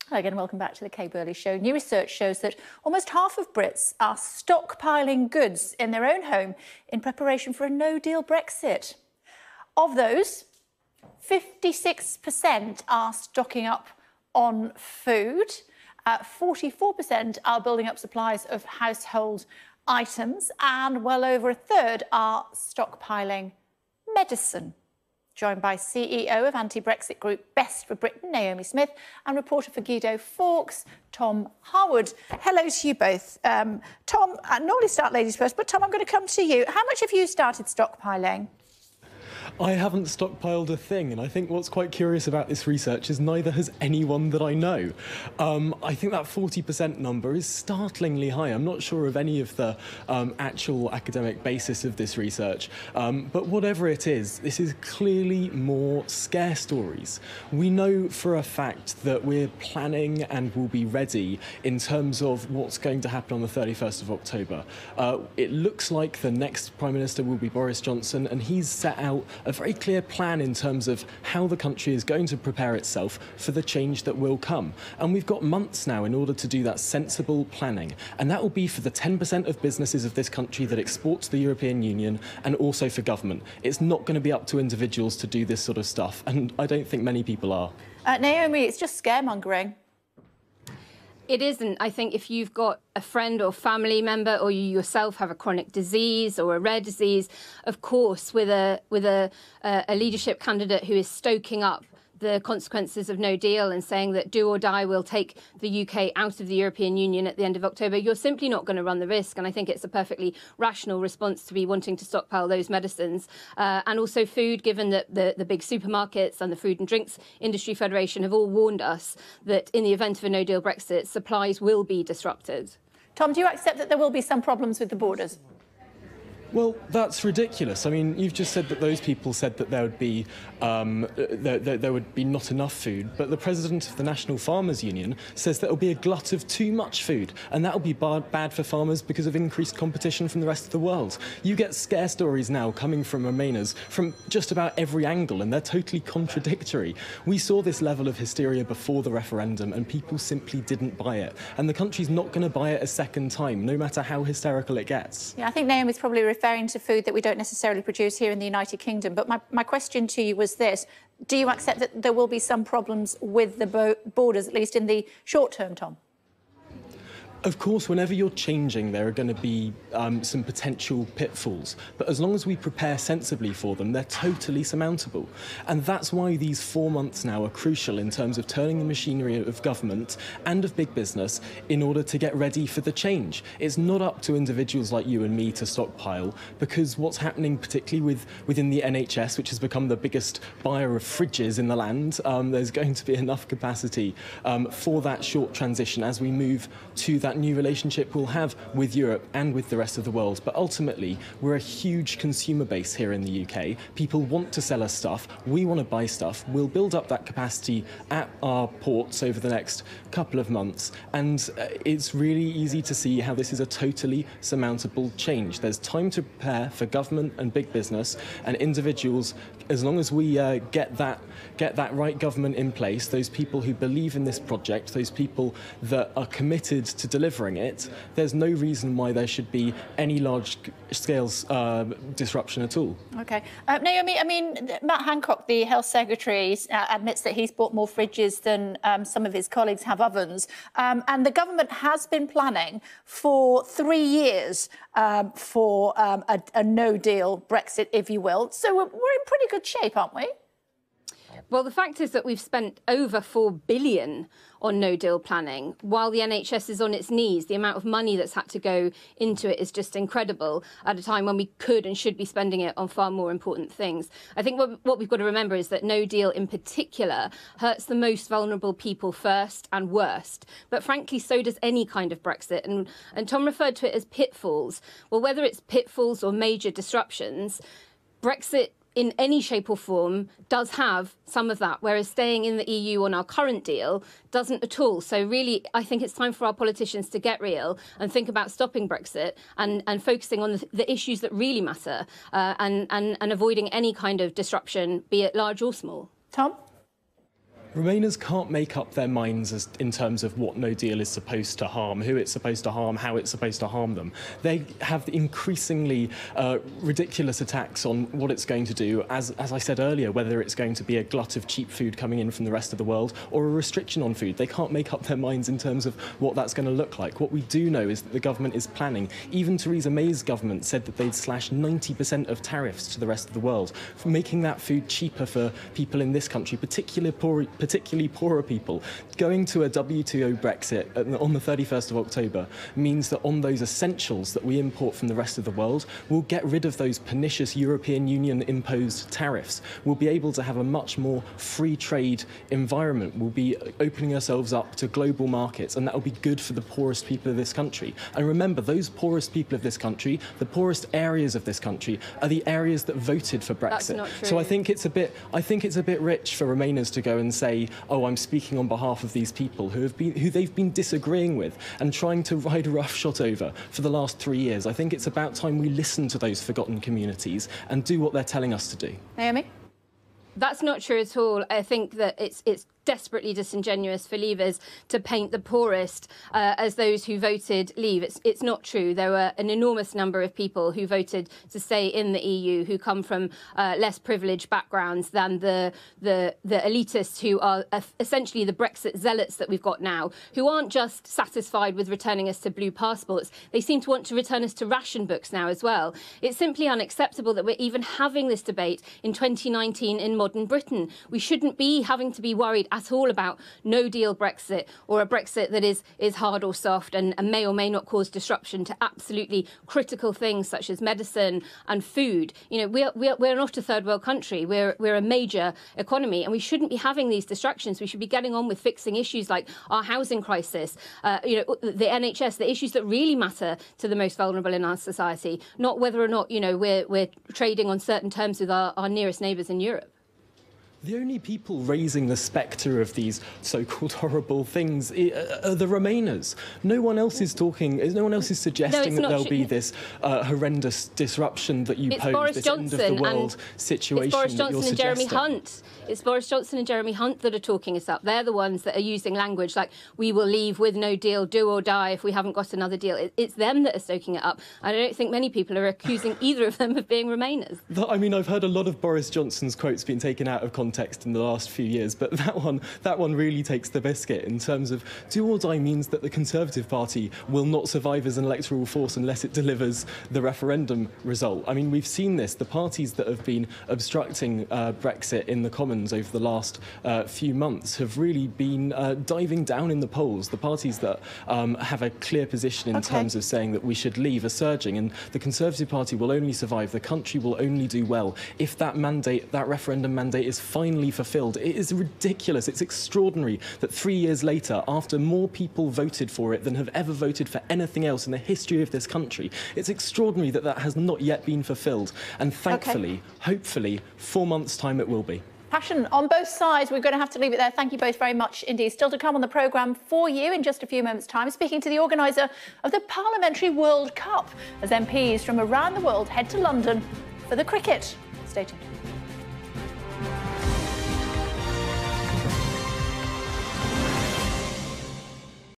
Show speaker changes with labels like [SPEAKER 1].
[SPEAKER 1] Hello again, welcome back to the Kay Burley Show. New research shows that almost half of Brits are stockpiling goods in their own home in preparation for a no-deal Brexit. Of those, 56% are stocking up on food, 44% are building up supplies of household items, and well over a third are stockpiling medicine. Joined by CEO of anti-Brexit group Best for Britain, Naomi Smith, and reporter for Guido Fawkes, Tom Harwood. Hello to you both. Tom, I normally start ladies first, but Tom, I'm going to come to you. How much have you started stockpiling?
[SPEAKER 2] I haven't stockpiled a thing, and I think what's quite curious about this research is neither has anyone that I know. I think that 40% number is startlingly high. I'm not sure of any of the actual academic basis of this research, but whatever it is, this is clearly more scare stories. We know for a fact that we're planning and will be ready in terms of what's going to happen on the 31st of October. It looks like the next Prime Minister will be Boris Johnson, and he's set out a very clear plan in terms of how the country is going to prepare itself for the change that will come. And we've got months now in order to do that sensible planning. And that will be for the 10% of businesses of this country that export to the European Union, and also for government. It's not going to be up to individuals to do this sort of stuff, and I don't think many people are.
[SPEAKER 1] Naomi, it's just scaremongering.
[SPEAKER 3] It isn't. I think if you've got a friend or family member, or you yourself have a chronic disease or a rare disease, of course, with a leadership candidate who is stoking up the consequences of no deal and saying that do or die will take the UK out of the European Union at the end of October, you're simply not going to run the risk. And I think it's a perfectly rational response to be wanting to stockpile those medicines. And also food, given that the big supermarkets and the Food and Drinks Industry Federation have all warned us that in the event of a no deal Brexit, supplies will be disrupted.
[SPEAKER 1] Tom, do you accept that there will be some problems with the borders?
[SPEAKER 2] Well, that's ridiculous. I mean, you've just said that those people said that there would be not enough food, but the president of the National Farmers Union says there will be a glut of too much food, and that will be bad for farmers because of increased competition from the rest of the world. You get scare stories now coming from Remainers from just about every angle, and they're totally contradictory. We saw this level of hysteria before the referendum, and people simply didn't buy it. And the country's not going to buy it a second time, no matter how hysterical it gets.
[SPEAKER 1] Yeah, I think Naomi's probably referring to food that we don't necessarily produce here in the United Kingdom. But my question to you was this. Do you accept that there will be some problems with the borders, at least in the short term, Tom?
[SPEAKER 2] Of course, whenever you're changing, there are going to be some potential pitfalls. But as long as we prepare sensibly for them, they're totally surmountable. And that's why these 4 months now are crucial in terms of turning the machinery of government and of big business in order to get ready for the change. It's not up to individuals like you and me to stockpile, because what's happening, particularly within the NHS, which has become the biggest buyer of fridges in the land, there's going to be enough capacity for that short transition as we move to that new relationship we'll have with Europe and with the rest of the world. But ultimately, we're a huge consumer base here in the UK. People want to sell us stuff. We want to buy stuff. We'll build up that capacity at our ports over the next couple of months. And it's really easy to see how this is a totally surmountable change. There's time to prepare for government and big business and individuals. As long as we get that right government in place, those people who believe in this project, those people that are committed to delivering it, there's no reason why there should be any large-scale disruption at all. OK.
[SPEAKER 1] Naomi, I mean, Matt Hancock, the Health Secretary, admits that he's bought more fridges than some of his colleagues have ovens. And the government has been planning for 3 years for a no-deal Brexit, if you will. So we're in pretty good shape, aren't we?
[SPEAKER 3] Well, the fact is that we've spent over £4 billion on no-deal planning, while the NHS is on its knees. The amount of money that's had to go into it is just incredible at a time when we could and should be spending it on far more important things. I think what we've got to remember is that no deal in particular hurts the most vulnerable people first and worst. But frankly, so does any kind of Brexit. And Tom referred to it as pitfalls. Well, whether it's pitfalls or major disruptions, Brexit in any shape or form does have some of that, whereas staying in the EU on our current deal doesn't at all. So really, I think it's time for our politicians to get real and think about stopping Brexit and focusing on the issues that really matter and avoiding any kind of disruption, be it large or small.
[SPEAKER 1] Tom?
[SPEAKER 2] Remainers can't make up their minds in terms of what no deal is supposed to harm, who it's supposed to harm, how it's supposed to harm them. They have increasingly ridiculous attacks on what it's going to do, as I said earlier, whether it's going to be a glut of cheap food coming in from the rest of the world or a restriction on food. They can't make up their minds in terms of what that's going to look like. What we do know is that the government is planning. Even Theresa May's government said that they'd slash 90% of tariffs to the rest of the world, for making that food cheaper for people in this country, particularly poorer people. Going to a WTO Brexit on the 31st of October means that on those essentials that we import from the rest of the world, we'll get rid of those pernicious European Union imposed tariffs. We'll be able to have a much more free trade environment. We'll be opening ourselves up to global markets, and that will be good for the poorest people of this country. And remember, those poorest people of this country, the poorest areas of this country, are the areas that voted for Brexit.
[SPEAKER 3] That's not true.
[SPEAKER 2] So I think it's a bit rich for Remainers to go and say, oh, I'm speaking on behalf of these people who they've been disagreeing with and trying to ride roughshod over for the last 3 years. I think it's about time we listen to those forgotten communities and do what they're telling us to do.
[SPEAKER 1] Naomi?
[SPEAKER 3] That's not true at all. I think that it's desperately disingenuous for Leavers to paint the poorest as those who voted leave. It's not true. There were an enormous number of people who voted to stay in the EU who come from less privileged backgrounds than the elitists who are essentially the Brexit zealots that we've got now, who aren't just satisfied with returning us to blue passports. They seem to want to return us to ration books now as well. It's simply unacceptable that we're even having this debate in 2019 in modern Britain. We shouldn't be having to be worried at all about no-deal Brexit or a Brexit that is hard or soft and may or may not cause disruption to absolutely critical things such as medicine and food. You know, we're not a third world country. We're a major economy, and we shouldn't be having these distractions. We should be getting on with fixing issues like our housing crisis, the NHS, the issues that really matter to the most vulnerable in our society, not whether or not, you know, we're trading on certain terms with our nearest neighbours in Europe.
[SPEAKER 2] The only people raising the spectre of these so-called horrible things are the Remainers. No one else is talking. No one else is suggesting that there'll be this horrendous disruption that you pose, this end-of-the-world situation.
[SPEAKER 3] It's Boris Johnson and Jeremy
[SPEAKER 2] suggesting.
[SPEAKER 3] Hunt. It's Boris Johnson and Jeremy Hunt that are talking us up. They're the ones that are using language like, we will leave with no deal, do or die if we haven't got another deal. It's them that are stoking it up. And I don't think many people are accusing either of them of being Remainers.
[SPEAKER 2] I mean, I've heard a lot of Boris Johnson's quotes being taken out of context in the last few years, but that one really takes the biscuit in terms of do or die means that the Conservative Party will not survive as an electoral force unless it delivers the referendum result. I mean, we've seen this. The parties that have been obstructing Brexit in the Commons over the last few months have really been diving down in the polls. The parties that have a clear position in terms of saying that we should leave are surging, and the Conservative Party will only survive, the country will only do well if that mandate, that referendum mandate, is finally fulfilled. It is ridiculous. It's extraordinary that 3 years later, after more people voted for it than have ever voted for anything else in the history of this country, it's extraordinary that that has not yet been fulfilled. And thankfully, hopefully, 4 months' time it will be.
[SPEAKER 1] Passion on both sides. We're going to have to leave it there. Thank you both very much indeed. Still to come on the programme for you in just a few moments' time, speaking to the organiser of the Parliamentary World Cup as MPs from around the world head to London for the cricket. Stay tuned.